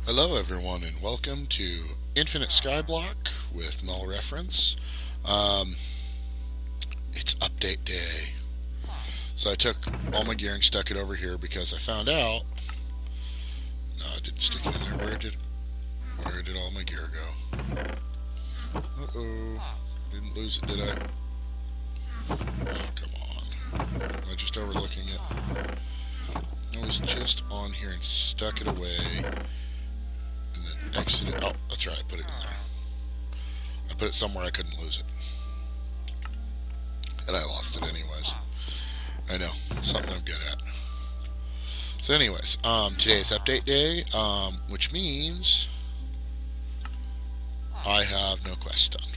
Hello everyone and welcome to NFINIT Skyblock with NulReference. Um, it's update day. So I took all my gear and stuck it over here because I found out... No, I didn't stick it in there. Where did all my gear go? Uh-oh. Didn't lose it, did I? Oh, come on. Am I just overlooking it? I was just on here and stuck it away. Exited. Oh, that's right. I put it in there. I put it somewhere I couldn't lose it. And I lost it anyways. I know. Something I'm good at. So anyways, today is update day, which means I have no quests done.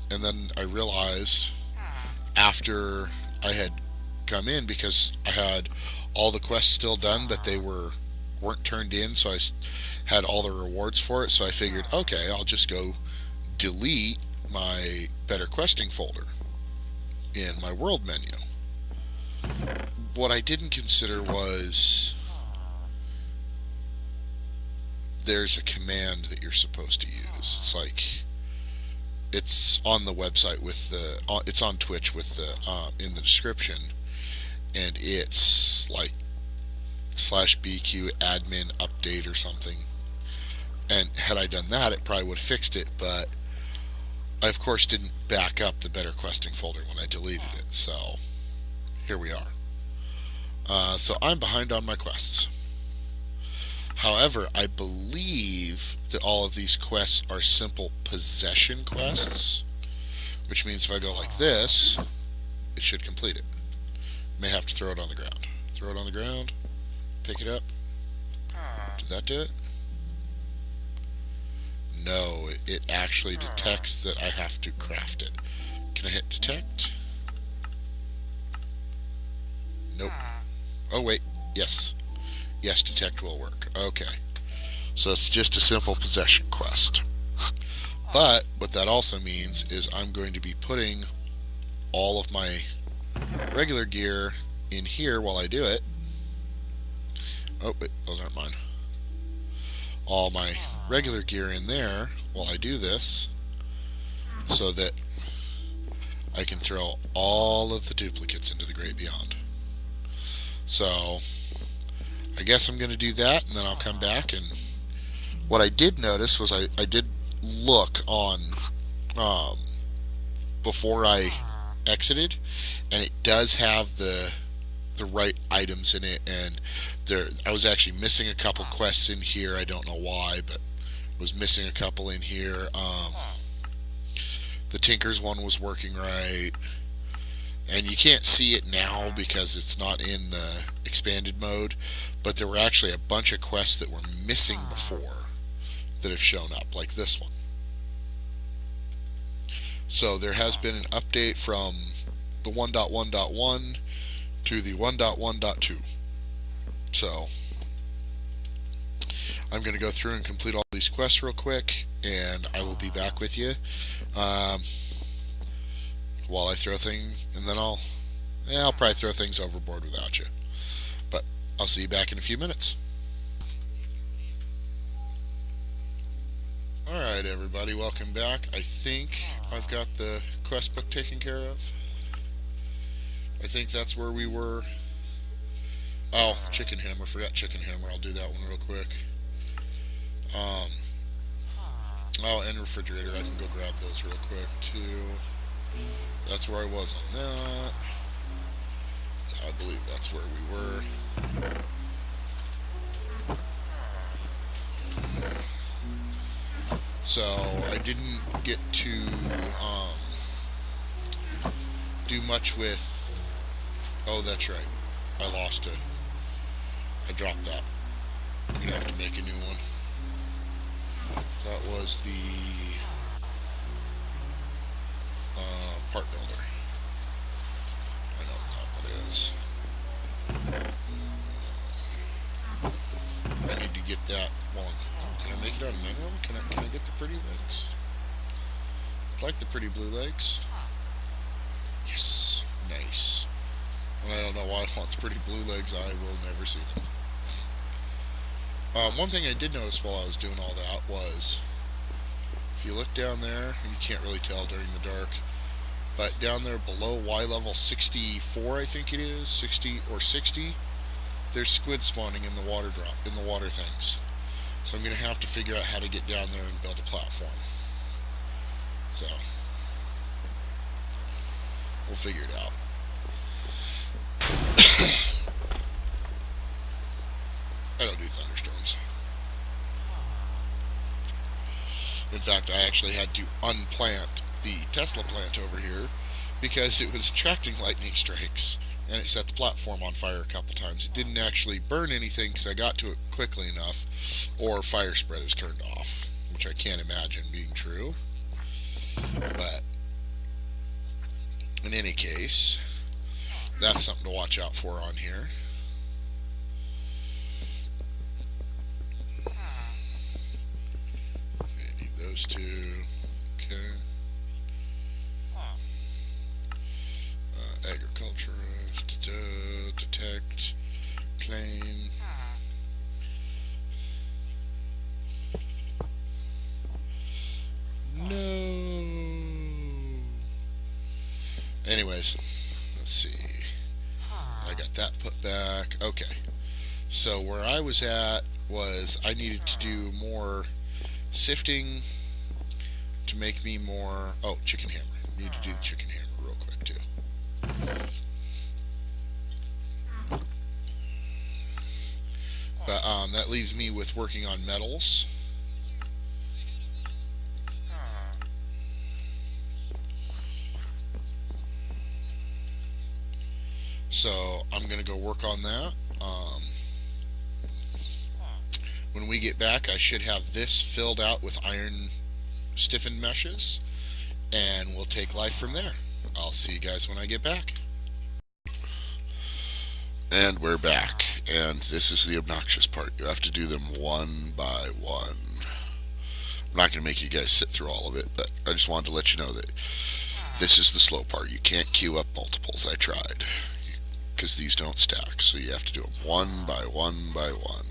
And then I realized after I had come in, because I had all the quests still done, but they weren't turned in, so I had all the rewards for it, so I figured, okay, I'll just go delete my better questing folder in my world menu. What I didn't consider was there's a command that you're supposed to use. It's on the website with it's on Twitch with the in the description, and it's like /BQ admin update or something. And had I done that, it probably would have fixed it, but I of course didn't back up the better questing folder when I deleted it, so here we are. So I'm behind on my quests. However, I believe that all of these quests are simple possession quests, which means if I go like this, it should complete it. May have to throw it on the ground. Throw it on the ground. Pick it up. Did that do it? No, it actually detects that I have to craft it. Can I hit detect? Nope. Oh wait, yes. Yes, detect will work. Okay. So it's just a simple possession quest. But what that also means is I'm going to be putting all of my regular gear in here while I do it. Oh, wait, those aren't mine. All my regular gear in there while I do this, so that I can throw all of the duplicates into the great beyond. So I guess I'm going to do that, and then I'll come back. And what I did notice was I did look on before I exited, and it does have the right items in it, and I was actually missing a couple quests in here. I don't know why, but was missing a couple in here. The Tinker's one was working right, and you can't see it now because it's not in the expanded mode, but there were actually a bunch of quests that were missing before that have shown up, like this one. So there has been an update from the 1.1.1 to the 1.1.2. So I'm going to go through and complete all these quests real quick, and I will be back with you while I throw things, and then I'll probably throw things overboard without you. But I'll see you back in a few minutes. Alright everybody, welcome back. I think I've got the quest book taken care of. I think that's where we were. Oh, chicken hammer. Forgot chicken hammer. I'll do that one real quick. Oh, and refrigerator. I can go grab those real quick too. That's where I was on that. I believe that's where we were. So I didn't get to do much with... Oh, that's right. I lost it. I dropped that. I'm going to have to make a new one. That was the part builder. I know what that one is. I need to get that one. Can I make it out of minimum? Can I get the pretty legs? I like the pretty blue legs. Yes. Nice. And I don't know why I want the pretty blue legs. I will never see them. One thing I did notice while I was doing all that was, if you look down there, and you can't really tell during the dark, but down there below Y level 64, I think it is, 60 or 60, there's squid spawning in the water drop, in the water things. So I'm going to have to figure out how to get down there and build a platform. So, we'll figure it out. I don't do thunderstorms. In fact, I actually had to unplant the Tesla plant over here because it was attracting lightning strikes, and it set the platform on fire a couple times. It didn't actually burn anything because I got to it quickly enough, or fire spread is turned off, which I can't imagine being true. But in any case, that's something to watch out for on here. Okay, need those two. Okay. Agriculturist, detect, claim. No. Anyways, let's see. I got that put back. Okay. So where I was at was I needed to do more sifting to make me more. Oh, chicken hammer. Need to do the chicken hammer real quick too. But that leaves me with working on metals. So I'm going to go work on that. When we get back, I should have this filled out with iron stiffened meshes, and we'll take life from there. I'll see you guys when I get back. And we're back, and this is the obnoxious part. You have to do them one by one. I'm not going to make you guys sit through all of it, but I just wanted to let you know that this is the slow part. You can't queue up multiples. I tried, because these don't stack, so you have to do them one by one by one.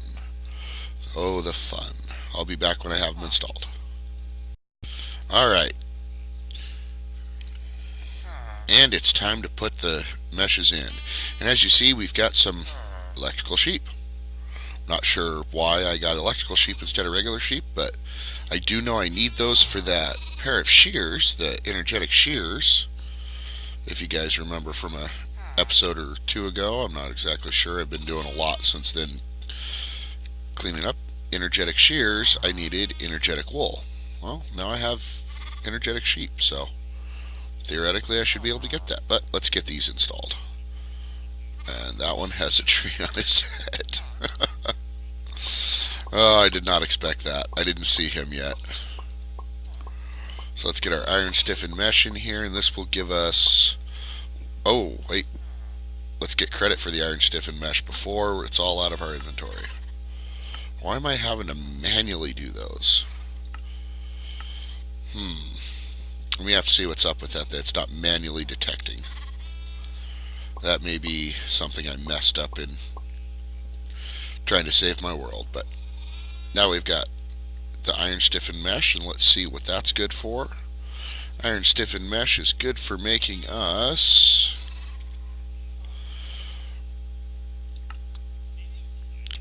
Oh, the fun. I'll be back when I have them installed. Alright. And it's time to put the meshes in. And as you see, we've got some electrical sheep. Not sure why I got electrical sheep instead of regular sheep, but I do know I need those for that pair of shears, the energetic shears. If you guys remember from a episode or two ago, I'm not exactly sure. I've been doing a lot since then cleaning up energetic shears. I needed energetic wool. Well, now I have energetic sheep, so theoretically I should be able to get that. But let's get these installed. And that one has a tree on his head. Oh, I did not expect that. I didn't see him yet. So let's get our iron stiffened mesh in here, and this will give us... Oh, wait. Let's get credit for the iron stiffened mesh before it's all out of our inventory. Why am I having to manually do those? We have to see what's up with that. That's not manually detecting. That may be something I messed up in trying to save my world. But now we've got the iron stiffened mesh, and let's see what that's good for. Iron stiffened mesh is good for making us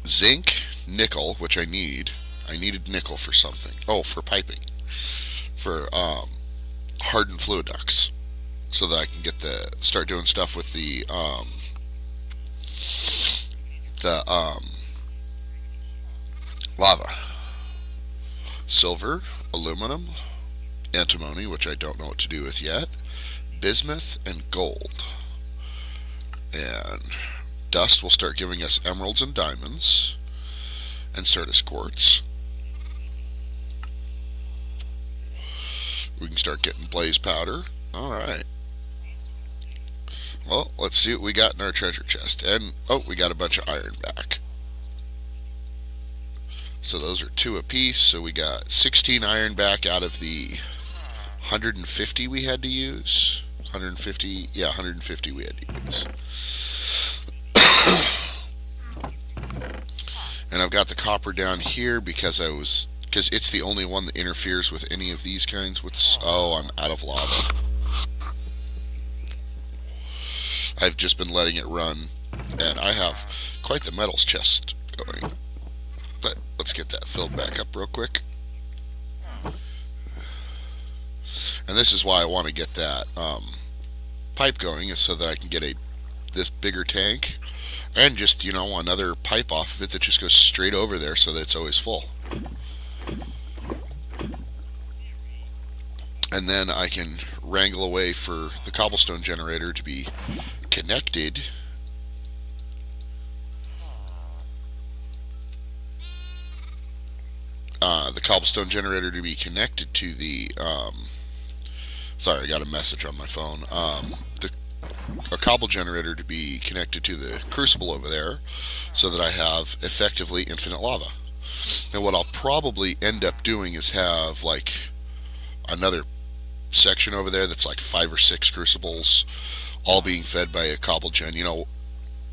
zinc, nickel, which I need. I needed nickel for something. Oh, for piping. For hardened fluid ducts, so that I can get start doing stuff with the lava. Silver, aluminum, antimony, which I don't know what to do with yet, bismuth, and gold. And dust will start giving us emeralds and diamonds, and Certus quartz. We can start getting blaze powder. Alright. Well, let's see what we got in our treasure chest. And, oh, we got a bunch of iron back. So those are 2 apiece. So we got 16 iron back out of the 150 we had to use. 150, yeah, 150 we had to use. And I've got the copper down here because it's the only one that interferes with any of these kinds. Oh, I'm out of lava. I've just been letting it run, and I have quite the metals chest going. But let's get that filled back up real quick. And this is why I want to get that pipe going, is so that I can get this bigger tank, and just, another pipe off of it that just goes straight over there so that it's always full. And then I can wrangle away for the cobblestone generator to be connected to the sorry, I got a message on my phone. A cobble generator to be connected to the crucible over there, so that I have effectively infinite lava. And what I'll probably end up doing is have like another section over there that's like 5 or 6 crucibles, all being fed by a cobble gen.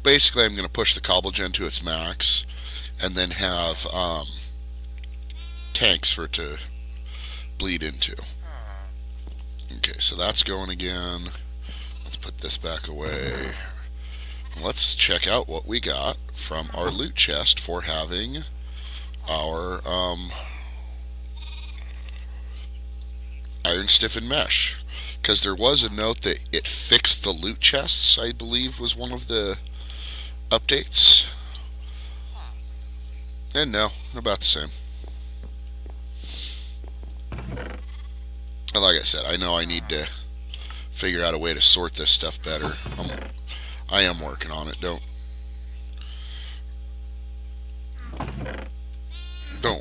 Basically I'm going to push the cobble gen to its max, and then have tanks for it to bleed into. Okay, so that's going again. Let's put this back away. Let's check out what we got from our loot chest for having our iron stiffened mesh. Because there was a note that it fixed the loot chests, I believe was one of the updates. And no, about the same. And like I said, I know I need to figure out a way to sort this stuff better. I am working on it. Don't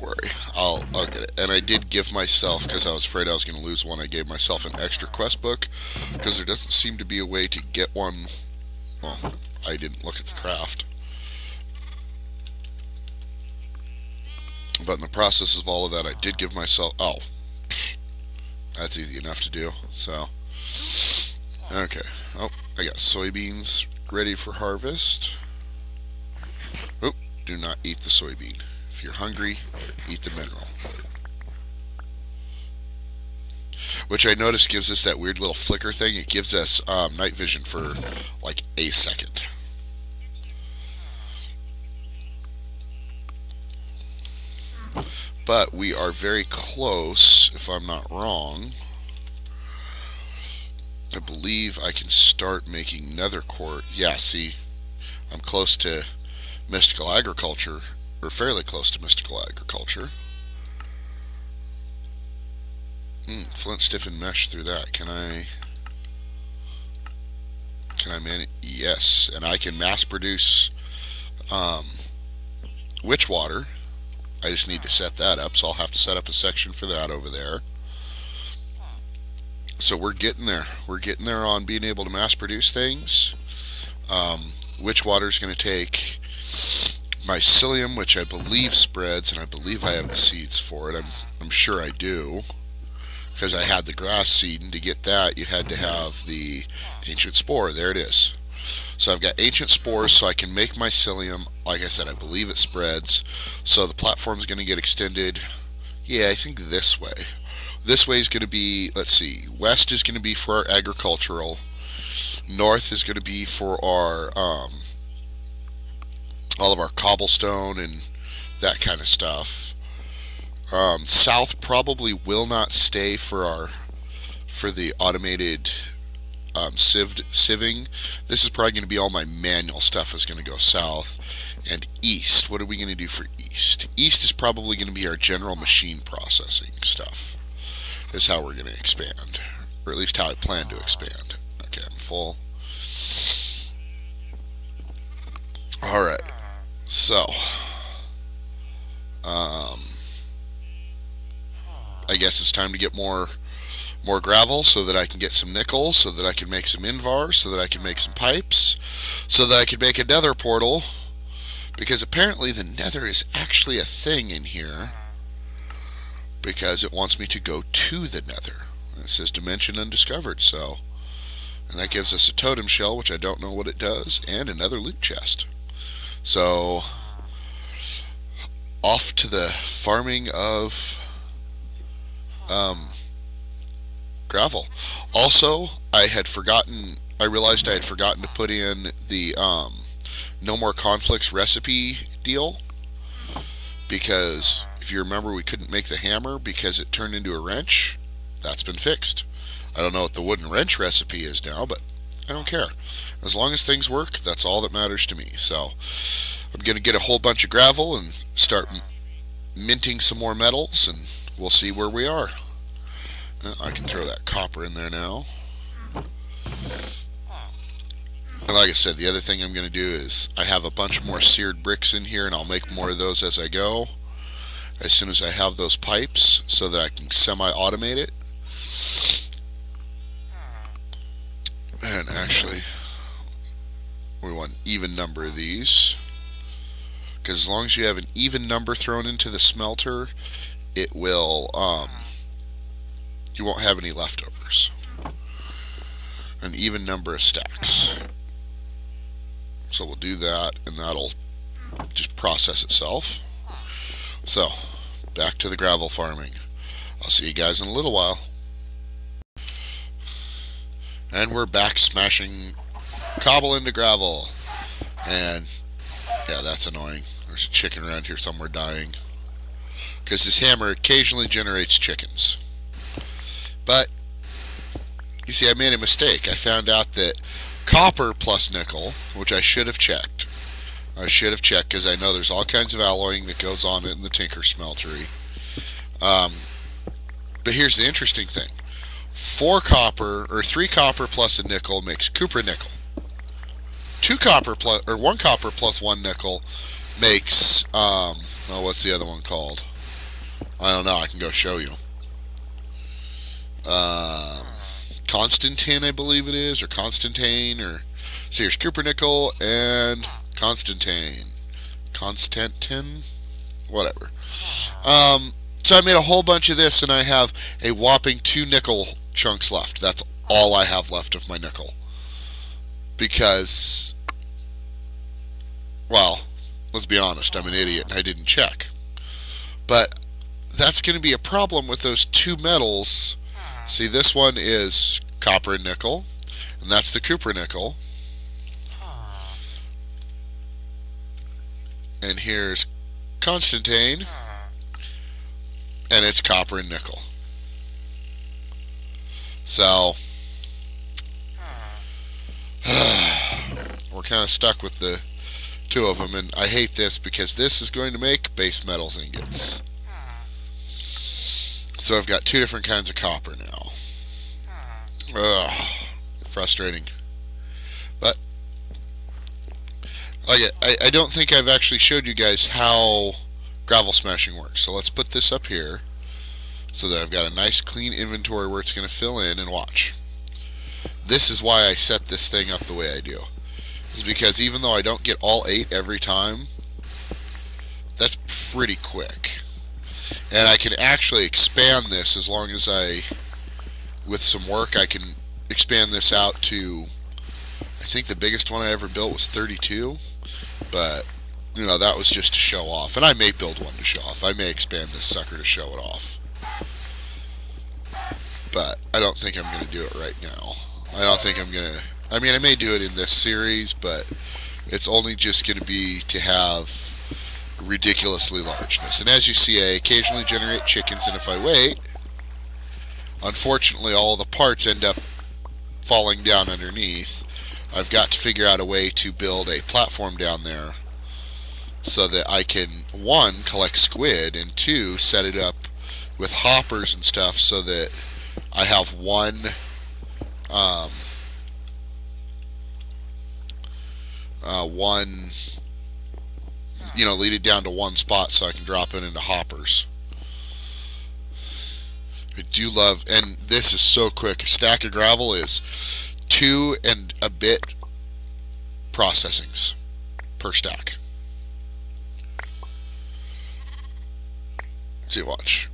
worry. I'll get it. And I did give myself, because I was afraid I was going to lose one, I gave myself an extra quest book, because there doesn't seem to be a way to get one. Well, I didn't look at the craft. But in the process of all of that, I did give myself... Oh, that's easy enough to do. So, okay. Oh, I got soybeans ready for harvest. Oh, do not eat the soybean. If you're hungry, eat the mineral. Which I noticed gives us that weird little flicker thing. It gives us night vision for like a second. But we are very close, if I'm not wrong. I believe I can start making nether quartz. Yeah, see, I'm close to mystical agriculture, or fairly close to mystical agriculture. Flint stiffened mesh through that. Can I manage? Yes, and I can mass produce witch water. I just need to set that up, so I'll have to set up a section for that over there. So we're getting there. We're getting there on being able to mass produce things. Witch water is going to take mycelium, which I believe spreads, and I believe I have the seeds for it. I'm sure I do, because I had the grass seed, and to get that you had to have the ancient spore. There it is. So I've got ancient spores, so I can make mycelium. Like I said, I believe it spreads. So the platform is going to get extended. Yeah, I think this way. This way is going to be, let's see, west is going to be for our agricultural. North is going to be for our, all of our cobblestone and that kind of stuff. South probably will not stay for the automated sieving. This is probably going to be all my manual stuff is going to go south. And east, what are we going to do for east? East is probably going to be our general machine processing stuff. Is how we're going to expand, or at least how I plan to expand. Okay, I'm full. Alright, so I guess it's time to get more gravel so that I can get some nickel, so that I can make some invar, so that I can make some pipes, so that I can make a nether portal, because apparently the nether is actually a thing in here, because it wants me to go to the nether. It says dimension undiscovered, so, and that gives us a totem shell, which I don't know what it does, and another loot chest. So off to the farming of gravel. Also, I realized I had forgotten to put in the no more conflicts recipe deal, because if you remember, we couldn't make the hammer because it turned into a wrench. That's been fixed. I don't know what the wooden wrench recipe is now, but I don't care. As long as things work, that's all that matters to me. So I'm going to get a whole bunch of gravel and start minting some more metals, and we'll see where we are. I can throw that copper in there now. And like I said, the other thing I'm going to do is I have a bunch more seared bricks in here, and I'll make more of those as I go, as soon as I have those pipes, so that I can semi-automate it. And actually, we want an even number of these, because as long as you have an even number thrown into the smelter, it will you won't have any leftovers. An even number of stacks. So we'll do that, and that'll just process itself. So back to the gravel farming. I'll see you guys in a little while. And we're back smashing cobble into gravel. And yeah, that's annoying. There's a chicken around here somewhere dying, because this hammer occasionally generates chickens. But you see, I made a mistake. I found out that copper plus nickel, which I should have checked. I should have checked, because I know there's all kinds of alloying that goes on in the Tinker Smeltery. But here's the interesting thing. 3 copper plus a nickel makes cupronickel. 1 copper plus 1 nickel makes what's the other one called? I don't know. I can go show you. Constantine, I believe it is, or Constantine, or see, here's cupronickel and Constantine, whatever. So I made a whole bunch of this, and I have a whopping 2 nickel chunks left. That's all I have left of my nickel, because, well, let's be honest, I'm an idiot and I didn't check. But that's going to be a problem with those 2 metals. See, this one is copper and nickel, and that's the cupronickel. And here's Constantine, and it's copper and nickel. So we're kind of stuck with the 2 of them, and I hate this, because this is going to make base metals ingots. So I've got 2 different kinds of copper now. Ugh, frustrating. But I don't think I've actually showed you guys how gravel smashing works. So let's put this up here, so that I've got a nice clean inventory where it's going to fill in, and watch. This is why I set this thing up the way I do. Is because even though I don't get all 8 every time, that's pretty quick. And I can actually expand this, as long as with some work, I can expand this out to, I think the biggest one I ever built was 32, but, you know, that was just to show off. And I may build one to show off. I may expand this sucker to show it off. But I don't think I'm going to do it right now. I don't think I'm going to, I mean, I may do it in this series, but it's only just going to be to have ridiculously largeness. And as you see, I occasionally generate chickens, and if I wait, unfortunately all the parts end up falling down underneath. I've got to figure out a way to build a platform down there, so that I can, 1, collect squid, and 2, set it up with hoppers and stuff, so that I have one lead it down to one spot, so I can drop it into hoppers. I do love, and this is so quick. A stack of gravel is 2 and a bit processings per stack. See, watch.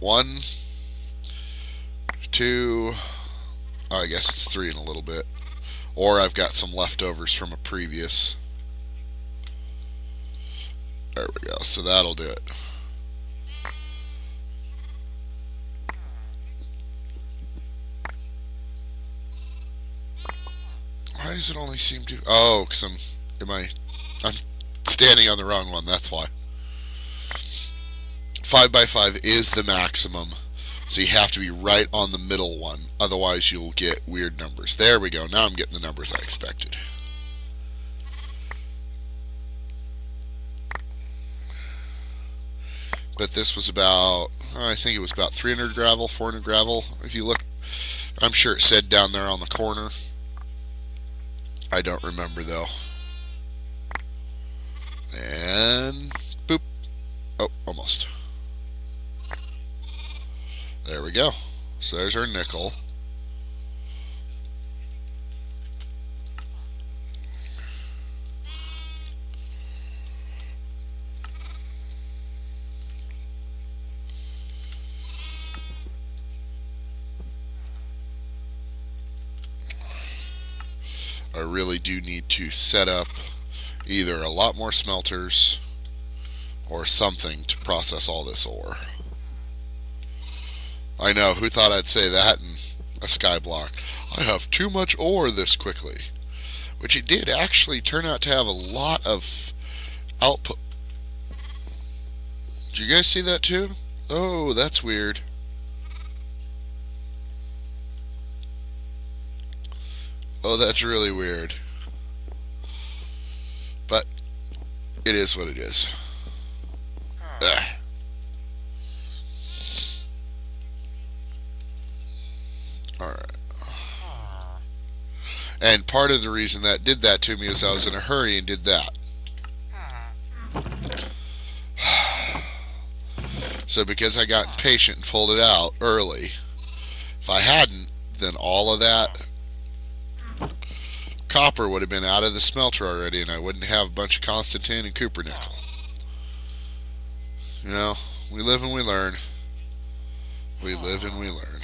1, 2, I guess it's 3 in a little bit. Or I've got some leftovers from a previous. There we go. So that'll do it. Why does it only seem to... Oh, because I'm standing on the wrong one, that's why. 5x5 is the maximum, so you have to be right on the middle one, otherwise you'll get weird numbers. There we go, now I'm getting the numbers I expected. But this was about, I think it was about 300 gravel, 400 gravel. If you look, I'm sure it said down there on the corner. I don't remember though. And boop. Oh, almost. There we go. So there's our nickel. I really do need to set up either a lot more smelters or something to process all this ore. I know, who thought I'd say that in a skyblock? I have too much ore this quickly. Which it did actually turn out to have a lot of output. Did you guys see that too? Oh, that's weird. Oh, that's really weird. But it is what it is. Ugh. Alright. And part of the reason that did that to me is I was in a hurry and did that. So because I got impatient and pulled it out early, if I hadn't, then all of that copper would have been out of the smelter already, and I wouldn't have a bunch of Constantine and Cooper nickel. You know, we live and we learn. We live and we learn.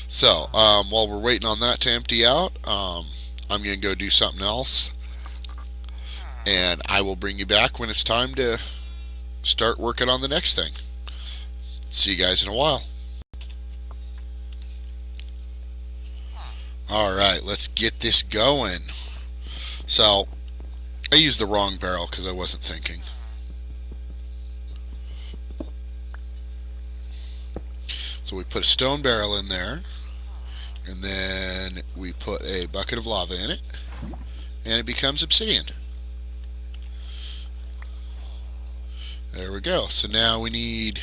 So, while we're waiting on that to empty out, I'm going to go do something else. And I will bring you back when it's time to start working on the next thing. See you guys in a while. Alright, let's get this going. So, I used the wrong barrel because I wasn't thinking. So we put a stone barrel in there, and then we put a bucket of lava in it, and it becomes obsidian. There we go. So now we need,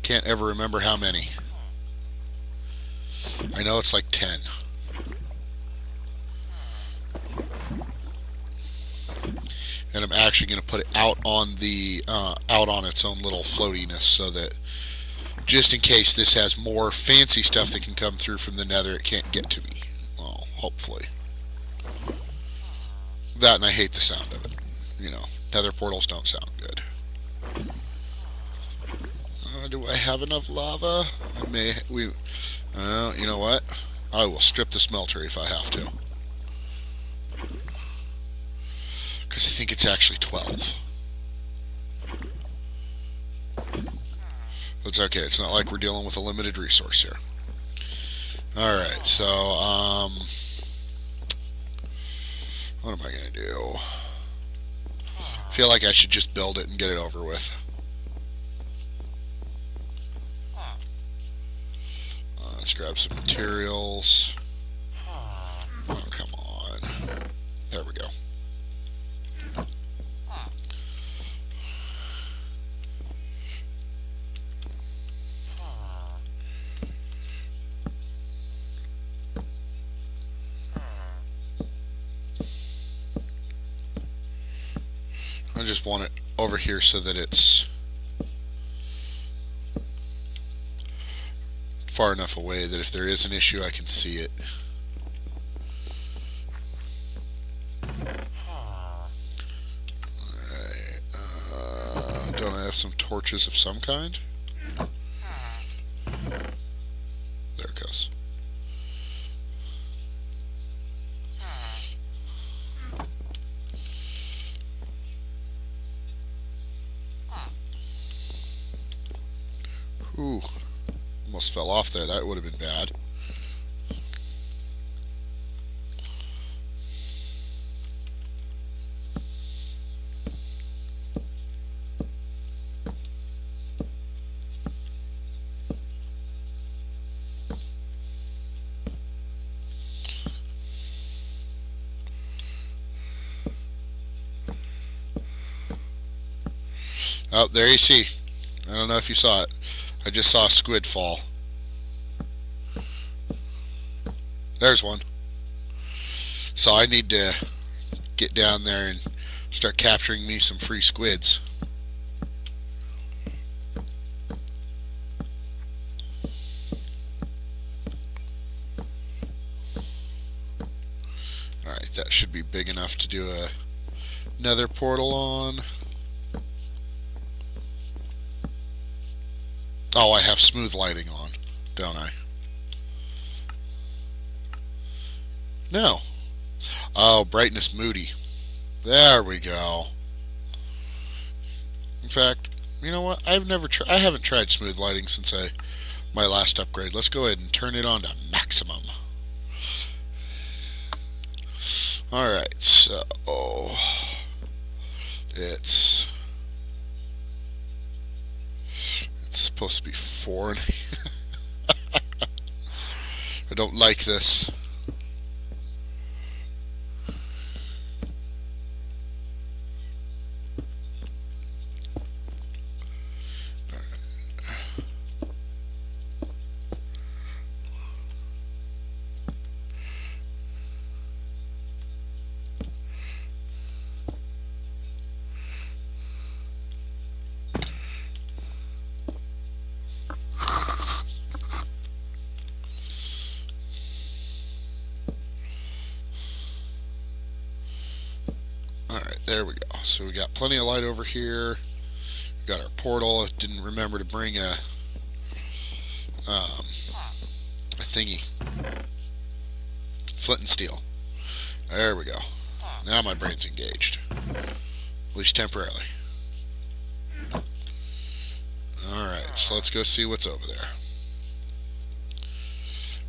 can't ever remember how many. I know it's like 10. And I'm actually going to put it out on the out on its own little floatiness, so that just in case this has more fancy stuff that can come through from the nether, it can't get to me. Well, hopefully. That, and I hate the sound of it. You know, nether portals don't sound good. Do I have enough lava? You know what? I will strip the smelter if I have to. Because I think it's actually 12. It's okay. It's not like we're dealing with a limited resource here. Alright, so, what am I going to do? I feel like I should just build it and get it over with. Let's grab some materials. Oh, come on. There we go. I just want it over here so that it's far enough away that if there is an issue, I can see it. Alright, don't I have some torches of some kind? There it goes. Ooh, almost fell off there. That would have been bad. Oh, there you see. I don't know if you saw it. I just saw a squid fall. There's one. So I need to get down there and start capturing me some free squids. Alright, that should be big enough to do a nether portal on. Oh, I have smooth lighting on, don't I? No. Oh, brightness moody. There we go. In fact, you know what? I haven't tried smooth lighting since my last upgrade. Let's go ahead and turn it on to maximum. Alright, so it's supposed to be 4. I don't like this. Alright, there we go. So we got plenty of light over here. We got our portal. I didn't remember to bring a thingy. Flint and steel. There we go. Now my brain's engaged. At least temporarily. Alright, so let's go see what's over there.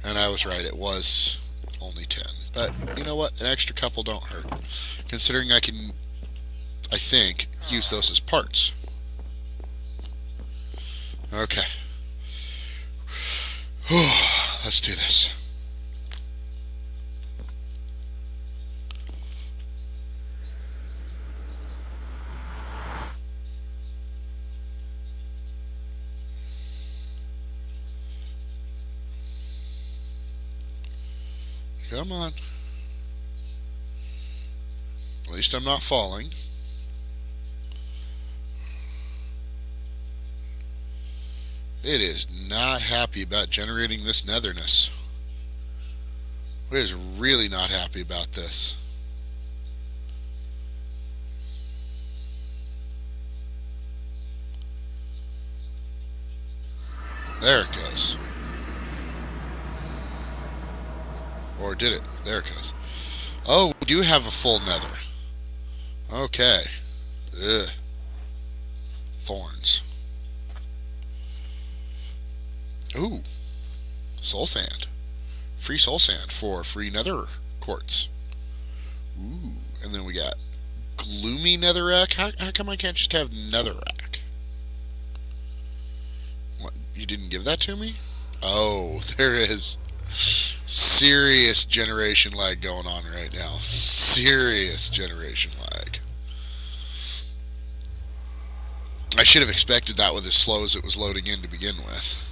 And I was right, it was only 10. But, you know what? An extra couple don't hurt. Considering I can, I think, use those as parts. Okay. Let's do this. Come on. At least I'm not falling. It is not happy about generating this netherness. It is really not happy about this. There it goes. Or did it? There it goes. Oh, we do have a full nether. Okay. Ugh. Thorns. Ooh. Soul sand. Free soul sand for free nether quartz. Ooh. And then we got gloomy netherrack. How come I can't just have netherrack? What? You didn't give that to me? Oh, there is serious generation lag going on right now. Serious generation lag. I should have expected that with as slow as it was loading in to begin with.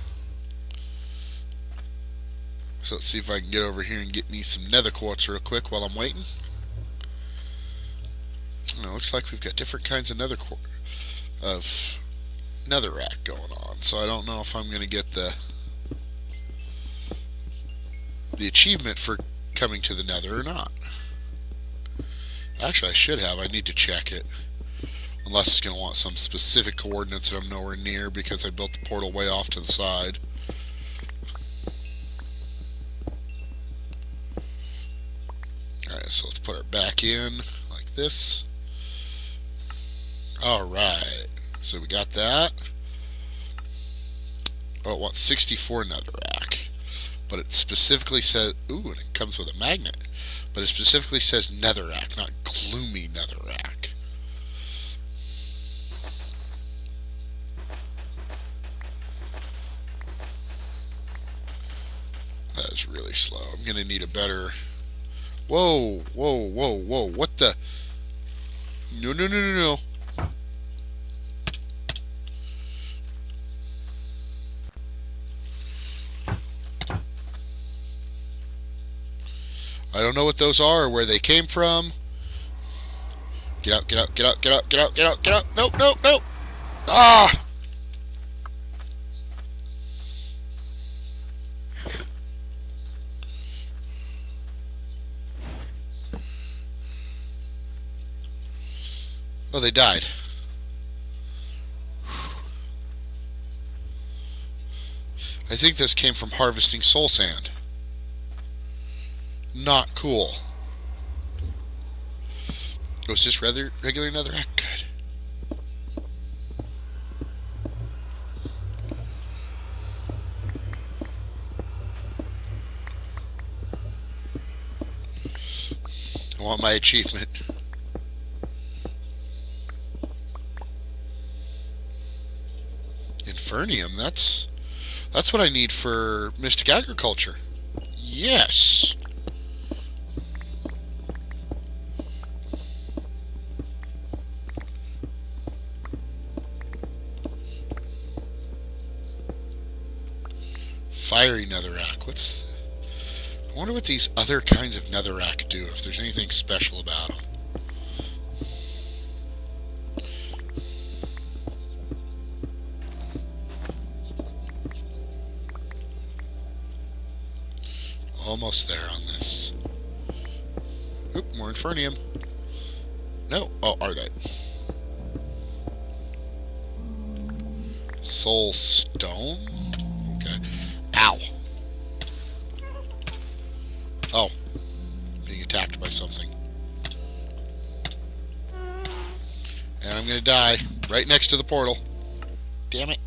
So let's see if I can get over here and get me some nether quartz real quick while I'm waiting. Looks like we've got different kinds of netherrack going on. So I don't know if I'm going to get the achievement for coming to the nether or not. Actually, I should have. I need to check it. Unless it's going to want some specific coordinates that I'm nowhere near because I built the portal way off to the side. Alright, so let's put her back in like this. Alright, so we got that. Oh, it wants 64 netherrack. But it specifically says, ooh, and it comes with a magnet. But it specifically says netherrack, not gloomy netherrack. That is really slow. I'm going to need a better... Whoa, whoa, whoa, whoa. What the... No, no, no, no, no. I don't know what those are or where they came from. Get out, get out, get out, get out, get out, get out, get out. Nope, nope, nope. Ah! Oh, they died. I think this came from harvesting soul sand. Not cool. Oh, is this regular netherrack? Good. I want my achievement. Infernium, that's what I need for Mystic Agriculture. Yes. Fiery netherrack. I wonder what these other kinds of netherrack do, if there's anything special about them. Almost there on this. Oop, more Infernium. No. Oh, Ardite. Soul Stone? Okay. Ow. Oh. Being attacked by something. And I'm gonna die right next to the portal. Damn it.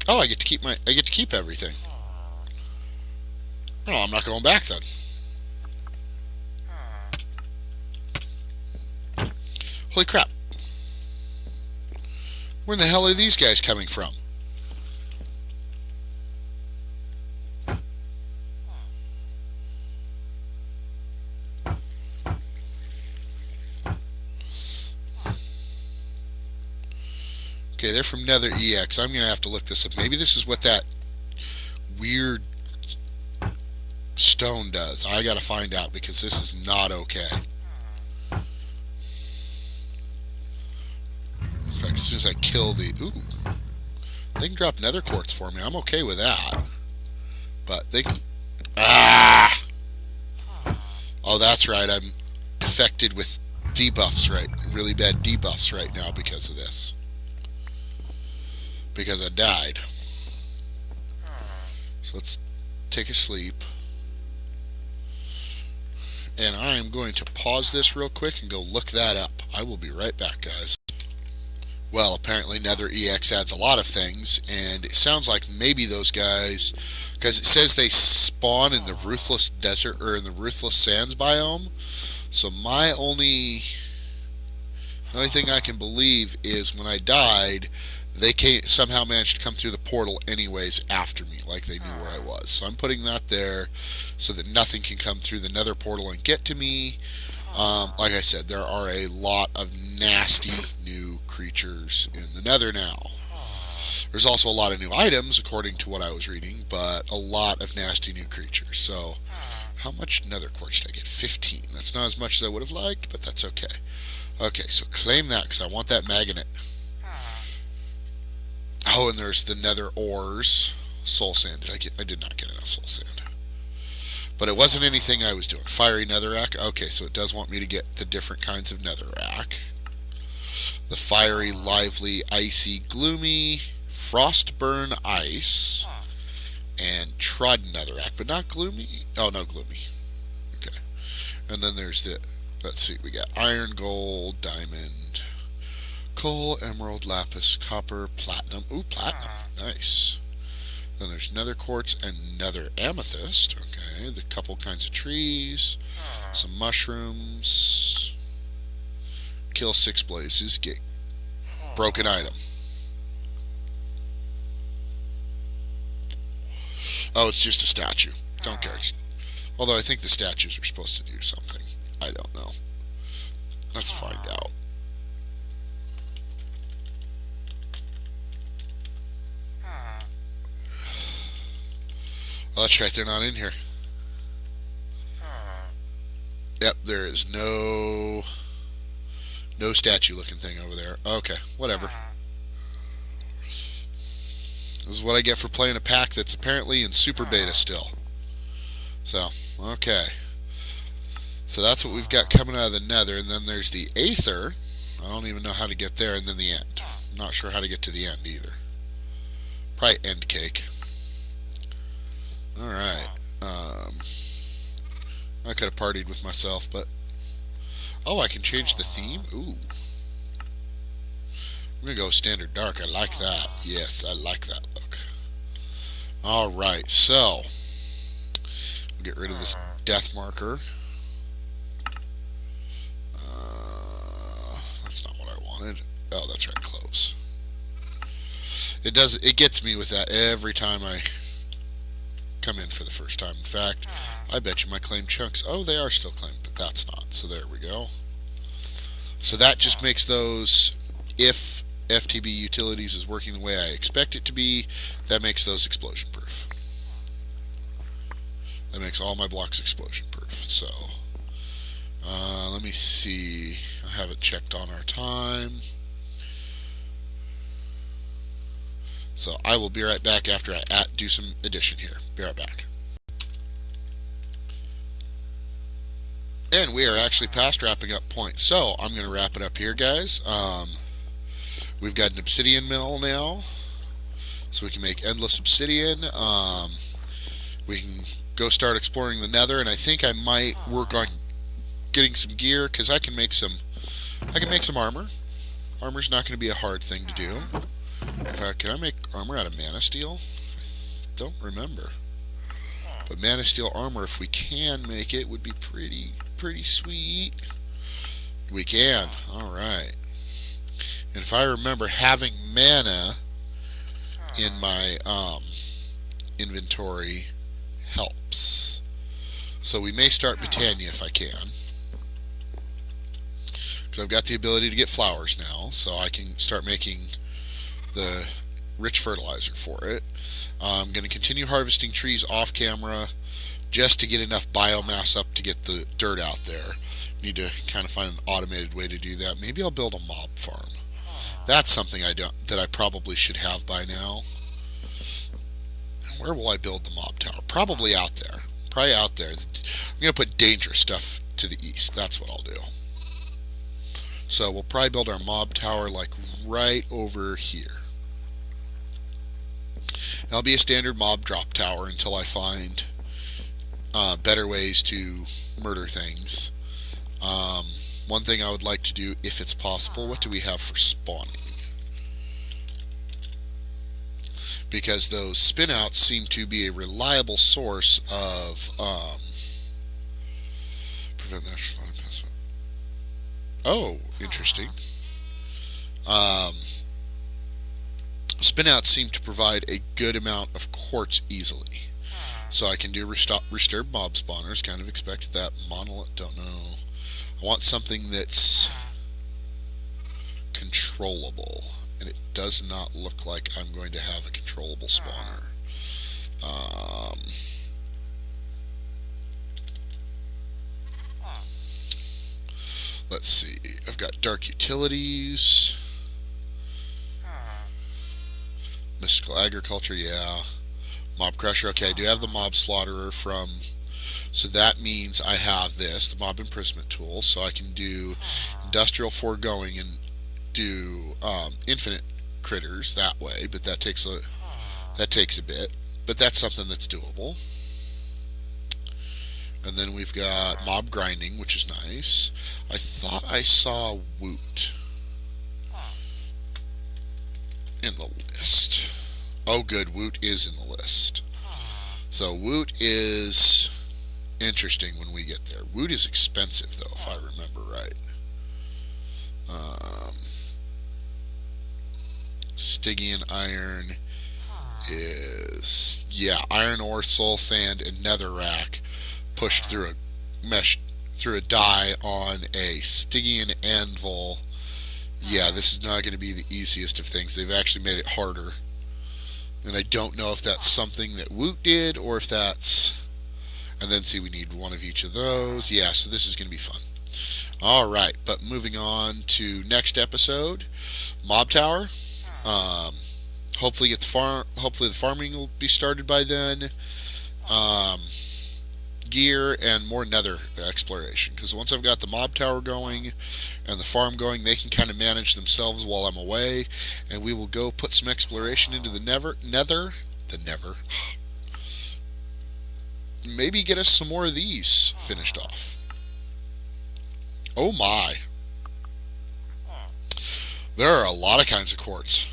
Oh, I get to keep everything. No, I'm not going back then. Holy crap. Where in the hell are these guys coming from? Okay, they're from Nether EX. I'm going to have to look this up. Maybe this is what that weird stone does. I got to find out because this is not okay. In fact, as soon as I kill the... Ooh. They can drop nether quartz for me. I'm okay with that. But they can... Ah! Oh, that's right. I'm affected with debuffs right... Really bad debuffs right now because of this. Because I died. So let's take a sleep. And I am going to pause this real quick and go look that up. I will be right back, guys. Well, apparently Nether EX adds a lot of things, and it sounds like maybe those guys, because it says they spawn in the Ruthless Desert, or in the Ruthless Sands biome. So my only thing I can believe is when I died, they somehow managed to come through the portal anyways after me, like they knew where I was. So I'm putting that there so that nothing can come through the nether portal and get to me. Like I said, there are a lot of nasty new creatures in the nether now. There's also a lot of new items, according to what I was reading, but a lot of nasty new creatures. So how much nether quartz did I get? 15. That's not as much as I would have liked, but that's okay. Okay, so claim that because I want that magnet. Oh, and there's the nether ores. Soul sand. I did not get enough soul sand. But it wasn't anything I was doing. Fiery netherrack. Okay, so it does want me to get the different kinds of netherrack. The fiery, lively, icy, gloomy, frostburn ice, and trodden netherrack, but not gloomy. Oh, no, gloomy. Okay. And then there's the, let's see, we got iron, gold, diamond, coal, emerald, lapis, copper, platinum. Ooh, platinum. Nice. Then there's nether quartz and nether amethyst. Okay, the couple kinds of trees, some mushrooms. Kill 6 blazes. Get broken item. Oh, it's just a statue. Don't care. Although I think the statues are supposed to do something. I don't know. Let's find out. Oh, that's right. They're not in here. Yep, there is no statue looking thing over there. Okay, whatever. This is what I get for playing a pack that's apparently in super beta still. So, okay. So that's what we've got coming out of the nether. And then there's the aether. I don't even know how to get there. And then the end. I'm not sure how to get to the end either. Probably end cake. Alright. I could have partied with myself, but... Oh, I can change the theme? Ooh. I'm going to go standard dark. I like that. Yes, I like that look. Alright, so... We'll get rid of this death marker. That's not what I wanted. Oh, that's right, close. It gets me with that every time I come in for the first time. In fact, I bet you my claim chunks... Oh, they are still claimed, but that's not. So there we go. So that just makes those... If FTB Utilities is working the way I expect it to be, that makes those explosion proof. That makes all my blocks explosion proof. So, let me see. I haven't checked on our time. So I will be right back after I do some addition here. Be right back. And we are actually past wrapping up point. So I'm going to wrap it up here, guys. We've got an obsidian mill now, so we can make endless obsidian. We can go start exploring the nether, and I think I might work on getting some gear, because I can make some armor. Armor's not going to be a hard thing to do. In fact, can I make armor out of mana steel? I don't remember. But mana steel armor, if we can make it, would be pretty sweet. We can. Alright. And if I remember, having mana in my inventory helps. So we may start Britannia if I can. Because I've got the ability to get flowers now, so I can start making the rich fertilizer for it. I'm going to continue harvesting trees off camera just to get enough biomass up to get the dirt out there. Need to kind of find an automated way to do that. Maybe I'll build a mob farm. That's something that I probably should have by now. Where will I build the mob tower? Probably out there. Probably out there. I'm going to put dangerous stuff to the east. That's what I'll do. So we'll probably build our mob tower like right over here. It'll be a standard mob drop tower until I find better ways to murder things. One thing I would like to do, if it's possible, what do we have for spawning? Because those spinouts seem to be a reliable source of prevent that from spawning. Oh, interesting. Spinouts seem to provide a good amount of quartz easily. So I can do restored mob spawners. Kind of expected that. Monolith, don't know. I want something that's controllable. And it does not look like I'm going to have a controllable spawner. Let's see. I've got dark utilities. Mystical agriculture, yeah. Mob crusher, okay. I do have the mob slaughterer from... So that means I have this, the mob imprisonment tool. So I can do industrial foregoing and do infinite critters that way. But that takes a bit. But that's something that's doable. And then we've got mob grinding, which is nice. I thought I saw Woot. in the list. Oh, good. Woot is in the list. So Woot is interesting when we get there. Woot is expensive, though, if I remember right. Stygian iron is, yeah, iron ore, soul sand, and netherrack pushed through a mesh, through a die on a Stygian anvil. Yeah, this is not going to be the easiest of things. They've actually made it harder. And I don't know if that's something that Woot did or if that's... And then see, we need one of each of those. Yeah, so this is going to be fun. Alright, but moving on to next episode. Mob Tower. Hopefully the farming will be started by then. Gear and more nether exploration, because once I've got the mob tower going and the farm going, they can kind of manage themselves while I'm away, and we will go put some exploration into the nether, maybe get us some more of these finished off. Oh my, there are a lot of kinds of quartz.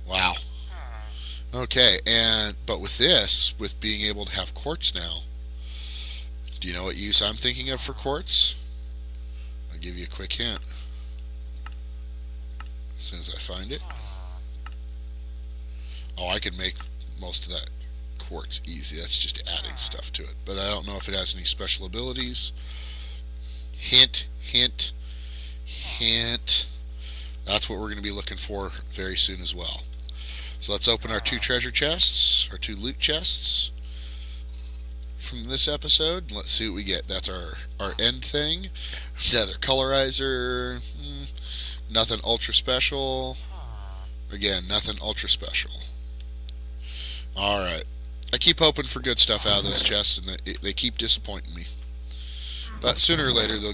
Wow. Okay, but with this, with being able to have quartz now, do you know what use I'm thinking of for quartz? I'll give you a quick hint as soon as I find it. Oh, I can make most of that quartz easy. That's just adding stuff to it. But I don't know if it has any special abilities. Hint, hint, hint. That's what we're going to be looking for very soon as well. So let's open our 2 treasure chests, or 2 loot chests from this episode, and let's see what we get. That's our end thing. Nether colorizer, nothing ultra special. Again, nothing ultra special. Alright. I keep hoping for good stuff out of those chests, and they keep disappointing me. But sooner or later they're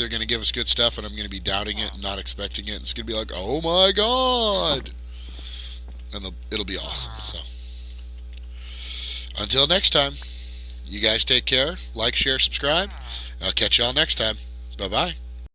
going to give us good stuff, and I'm going to be doubting it and not expecting it. It's going to be like, oh my god! And it'll be awesome. So until next time, you guys take care, like, share, subscribe, and I'll catch y'all next time. Bye bye.